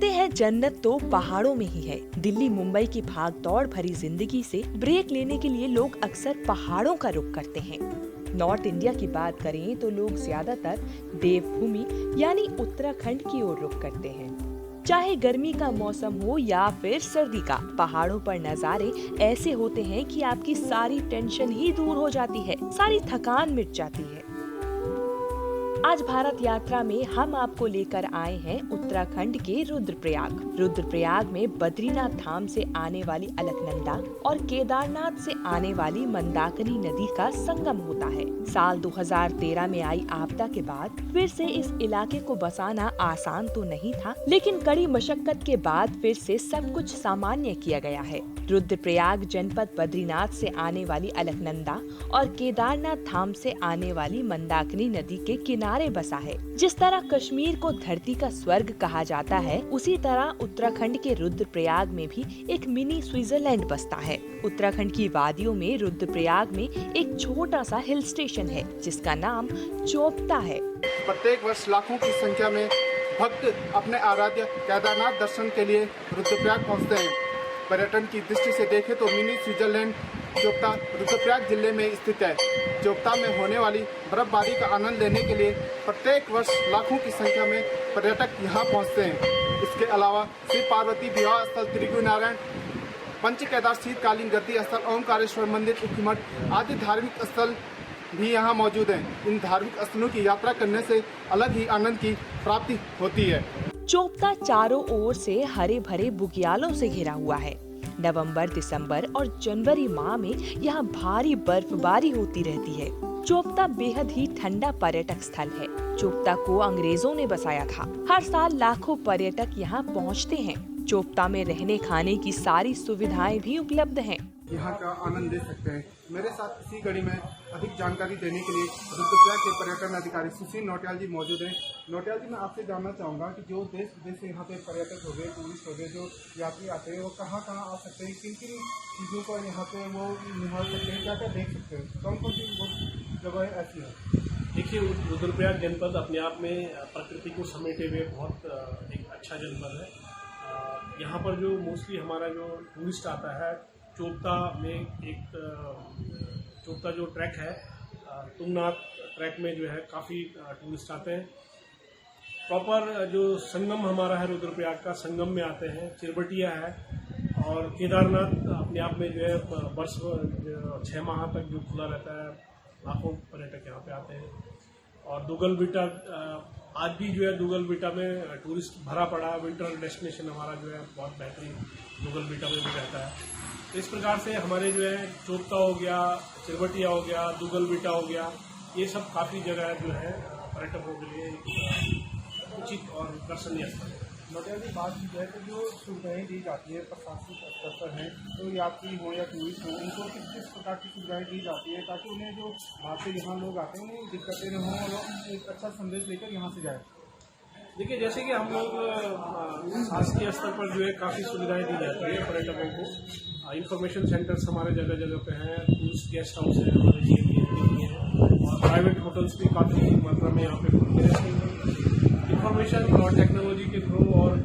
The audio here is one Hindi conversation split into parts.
कहते हैं जन्नत तो पहाड़ों में ही है। दिल्ली मुंबई की भाग दौड़ भरी जिंदगी से ब्रेक लेने के लिए लोग अक्सर पहाड़ों का रुख करते हैं। नॉर्थ इंडिया की बात करें तो लोग ज्यादातर देवभूमि यानी उत्तराखंड की ओर रुख करते हैं। चाहे गर्मी का मौसम हो या फिर सर्दी का, पहाड़ों पर नजारे ऐसे होते हैं कि आपकी सारी टेंशन ही दूर हो जाती है, सारी थकान मिट जाती है। आज भारत यात्रा में हम आपको लेकर आए हैं उत्तराखंड के रुद्रप्रयाग। रुद्रप्रयाग में बद्रीनाथ धाम से आने वाली अलकनंदा और केदारनाथ से आने वाली मंदाकिनी नदी का संगम होता है। साल 2013 में आई आपदा के बाद फिर से इस इलाके को बसाना आसान तो नहीं था, लेकिन कड़ी मशक्कत के बाद फिर से सब कुछ सामान्य किया गया है। रुद्रप्रयाग जनपद बद्रीनाथ से आने वाली अलकनंदा और केदारनाथ धाम से आने वाली मंदाकिनी नदी के किनारे बसा है। जिस तरह कश्मीर को धरती का स्वर्ग कहा जाता है, उसी तरह उत्तराखंड के रुद्रप्रयाग में भी एक मिनी स्विट्जरलैंड बसता है। उत्तराखंड की वादियों में रुद्रप्रयाग में एक छोटा सा हिल स्टेशन है जिसका नाम चोपता है। प्रत्येक वर्ष लाखों की संख्या में भक्त अपने आराध्य केदारनाथ दर्शन के लिए रुद्रप्रयाग पहुँचते हैं। पर्यटन की दृष्टि से देखें तो मिनी स्विट्जरलैंड चोपता रुद्रप्रयाग जिले में स्थित है। चोपता में होने वाली बर्फबारी का आनंद लेने के लिए प्रत्येक वर्ष लाखों की संख्या में पर्यटक यहां पहुंचते हैं। इसके अलावा श्री पार्वती विवाह स्थल त्रिगुनारायण, पंच केदार शीतकालीन गद्दी स्थल, ओमकारेश्वर मंदिर, उखीमठ आदि धार्मिक स्थल भी यहाँ मौजूद हैं। इन धार्मिक स्थलों की यात्रा करने से अलग ही आनंद की प्राप्ति होती है। चोपता चारों ओर से हरे भरे बुग्यालों से घिरा हुआ है। नवंबर, दिसंबर और जनवरी माह में यहाँ भारी बर्फबारी होती रहती है। चोपता बेहद ही ठंडा पर्यटक स्थल है। चोपता को अंग्रेजों ने बसाया था। हर साल लाखों पर्यटक यहाँ पहुँचते हैं। चोपता में रहने खाने की सारी सुविधाएं भी उपलब्ध हैं। यहाँ का आनंद ले सकते हैं। मेरे साथ इसी कड़ी में अधिक जानकारी देने के लिए रुद्रप्रयाग के पर्यटन अधिकारी सुशील नौटियाल जी मौजूद हैं। नौटियाल जी, मैं आपसे जानना चाहूँगा कि जो देश विदेश से यहाँ पे पर्यटक हो गए, टूरिस्ट हो गए, जो यात्री आते हैं, वो कहाँ कहाँ आ सकते हैं, किन किन चीज़ों को यहाँ पे वो निहार सकते हैं, क्या क्या देख सकते हैं, कौन कौन सी जगह ऐसी है? देखिए, रुद्रप्रयाग जनपद अपने आप में प्रकृति को समेटे हुए बहुत एक अच्छा जनपद है। यहाँ पर जो मोस्टली हमारा जो टूरिस्ट आता है, चोपता में एक चोपता जो ट्रैक है, तुंगनाथ ट्रैक में जो है काफ़ी टूरिस्ट आते हैं। प्रॉपर जो संगम हमारा है रुद्रप्रयाग का, संगम में आते हैं। चिरबटिया है और केदारनाथ अपने आप में जो है वर्ष 6 माह तक जो खुला रहता है, लाखों पर्यटक यहाँ पे आते हैं। और दुगलबीटा आज भी जो है दुगलबीटा में टूरिस्ट भरा पड़ा है। विंटर डेस्टिनेशन हमारा जो है बहुत बेहतरीन दुगलबीटा में भी रहता है। इस प्रकार से हमारे जो है चोपता हो गया, चिरबटिया हो गया, दुगलबीटा हो गया, ये सब काफ़ी जगह जो है पर्यटकों के लिए उचित और दर्शनीय स्थल है। मतलब की बात की जाए तो जो सुविधाएं दी जाती है प्रशासनिक स्तर पर हैं, तो यात्री हो या टूरिस्ट हो, उनको किस किस प्रकार की सुविधाएं दी जाती है ताकि उन्हें जो बाहर से यहाँ लोग आते हैं उन्हें दिक्कतें न हों और एक अच्छा संदेश लेकर यहाँ से जाए? देखिए, जैसे कि हम लोग शासकीय स्तर पर जो है काफ़ी सुविधाएं दी जाती है पर्यटकों को। इंफॉर्मेशन सेंटर्स हमारे जगह जगह पे हैं, टूरिस्ट गेस्ट हाउस है हमारे लिए हैं, और प्राइवेट होटल्स भी काफ़ी मात्रा में यहाँ पे खुलते हैं। इंफॉर्मेशन और टेक्नोलॉजी के थ्रू और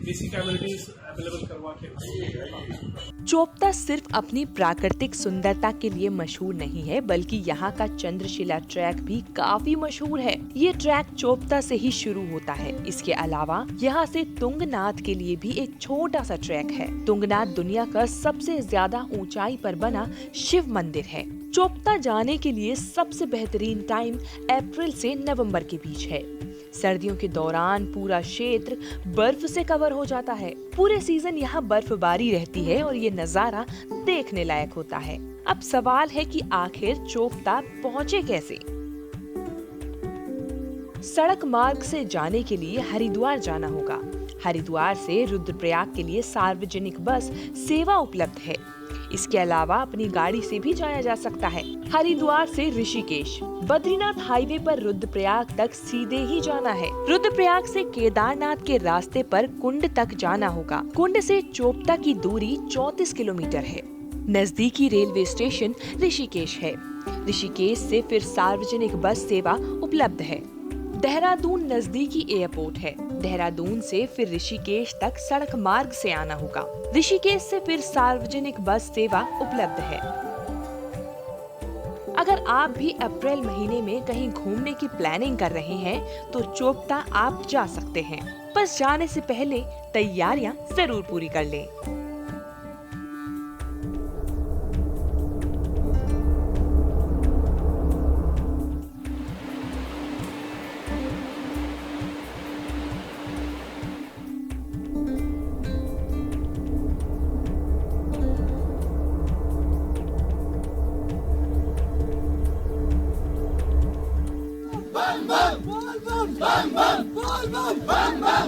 बेसिक एमिनिटीज अवेलेबल करवा के। चोपता सिर्फ अपनी प्राकृतिक सुंदरता के लिए मशहूर नहीं है, बल्कि यहाँ का चंद्रशिला ट्रैक भी काफी मशहूर है। ये ट्रैक चोपता से ही शुरू होता है। इसके अलावा यहाँ से तुंगनाथ के लिए भी एक छोटा सा ट्रैक है। तुंगनाथ दुनिया का सबसे ज्यादा ऊंचाई पर बना शिव मंदिर है। चोपता जाने के लिए सबसे बेहतरीन टाइम अप्रैल से नवंबर के बीच है। सर्दियों के दौरान पूरा क्षेत्र बर्फ से कवर हो जाता है। पूरे सीजन यहाँ बर्फबारी रहती है और ये नजारा देखने लायक होता है। अब सवाल है कि आखिर चोपता पहुँचे कैसे? सड़क मार्ग से जाने के लिए हरिद्वार जाना होगा। हरिद्वार से रुद्रप्रयाग के लिए सार्वजनिक बस सेवा उपलब्ध है। इसके अलावा अपनी गाड़ी से भी जाया जा सकता है। हरिद्वार से ऋषिकेश, बद्रीनाथ हाईवे पर रुद्रप्रयाग तक सीधे ही जाना है। रुद्रप्रयाग से केदारनाथ के रास्ते पर कुंड तक जाना होगा। कुंड से चोपता की दूरी 34 किलोमीटर है। नजदीकी रेलवे स्टेशन ऋषिकेश है। ऋषिकेश से फिर सार्वजनिक बस सेवा उपलब्ध है। देहरादून नजदीकी एयरपोर्ट है। देहरादून से फिर ऋषिकेश तक सड़क मार्ग से आना होगा। ऋषिकेश से फिर सार्वजनिक बस सेवा उपलब्ध है। अगर आप भी अप्रैल महीने में कहीं घूमने की प्लानिंग कर रहे हैं तो चोपता आप जा सकते हैं। बस जाने से पहले तैयारियां जरूर पूरी कर लें। Bam bam bam bam bam bam bam bam bam